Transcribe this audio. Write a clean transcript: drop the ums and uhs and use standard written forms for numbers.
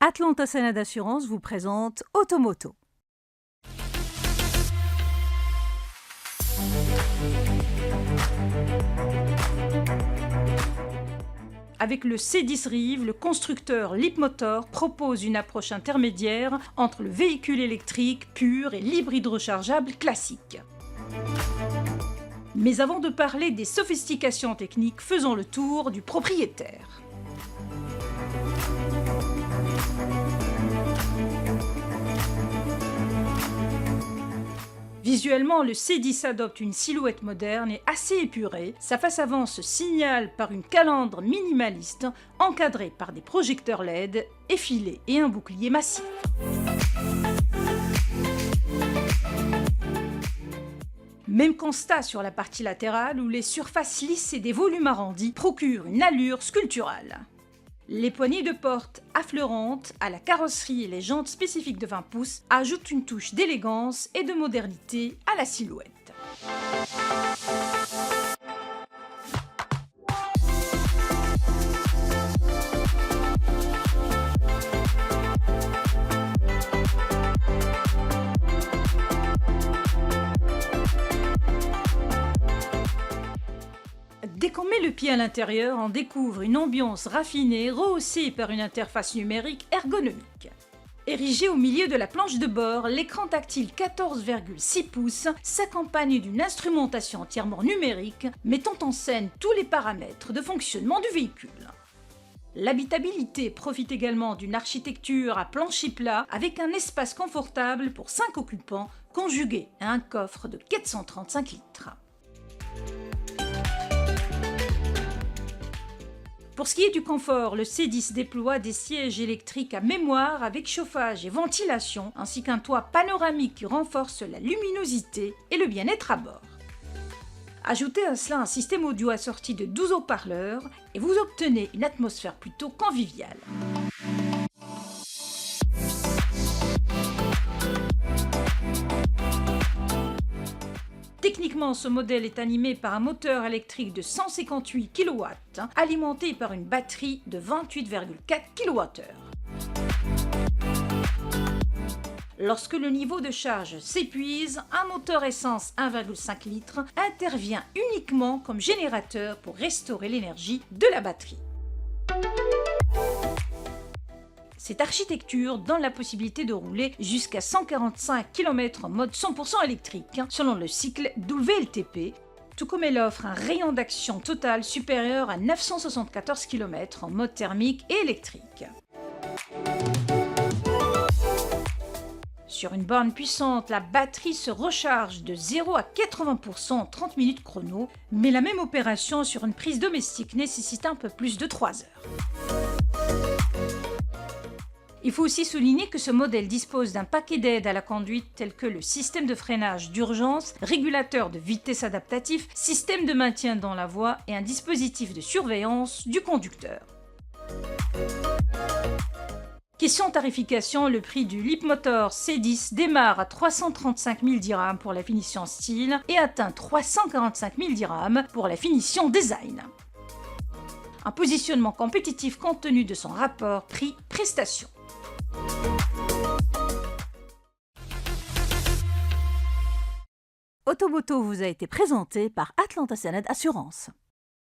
Atlanta Sénat Assurance vous présente Automoto. Avec le C10 Rive, le constructeur Leapmotor propose une approche intermédiaire entre le véhicule électrique pur et l'hybride rechargeable classique. Mais avant de parler des sophistications techniques, faisons le tour du propriétaire. Visuellement, le C10 adopte une silhouette moderne et assez épurée. Sa face avant se signale par une calandre minimaliste, encadrée par des projecteurs LED, effilés et un bouclier massif. Même constat sur la partie latérale où les surfaces lisses et des volumes arrondis procurent une allure sculpturale. Les poignées de porte affleurantes à la carrosserie et les jantes spécifiques de 20 pouces ajoutent une touche d'élégance et de modernité à la silhouette. Dès qu'on met le pied à l'intérieur, on découvre une ambiance raffinée, rehaussée par une interface numérique ergonomique. Érigé au milieu de la planche de bord, l'écran tactile 14,6 pouces s'accompagne d'une instrumentation entièrement numérique, mettant en scène tous les paramètres de fonctionnement du véhicule. L'habitabilité profite également d'une architecture à plancher plat avec un espace confortable pour 5 occupants, conjugué à un coffre de 435 litres. Pour ce qui est du confort, le C10 déploie des sièges électriques à mémoire avec chauffage et ventilation, ainsi qu'un toit panoramique qui renforce la luminosité et le bien-être à bord. Ajoutez à cela un système audio assorti de 12 haut-parleurs et vous obtenez une atmosphère plutôt conviviale. Techniquement, ce modèle est animé par un moteur électrique de 158 kW, alimenté par une batterie de 28,4 kWh. Lorsque le niveau de charge s'épuise, un moteur essence 1,5 litres intervient uniquement comme générateur pour restaurer l'énergie de la batterie. Cette architecture donne la possibilité de rouler jusqu'à 145 km en mode 100% électrique, selon le cycle WLTP, tout comme elle offre un rayon d'action total supérieur à 974 km en mode thermique et électrique. Sur une borne puissante, la batterie se recharge de 0 à 80% en 30 minutes chrono, mais la même opération sur une prise domestique nécessite un peu plus de 3 heures. Il faut aussi souligner que ce modèle dispose d'un paquet d'aides à la conduite tels que le système de freinage d'urgence, régulateur de vitesse adaptatif, système de maintien dans la voie et un dispositif de surveillance du conducteur. Question tarification, le prix du Leapmotor C10 démarre à 335 000 dirhams pour la finition style et atteint 345 000 dirhams pour la finition design. Un positionnement compétitif compte tenu de son rapport prix-prestation. Automoto vous a été présenté par Atlanta Sénat Assurance.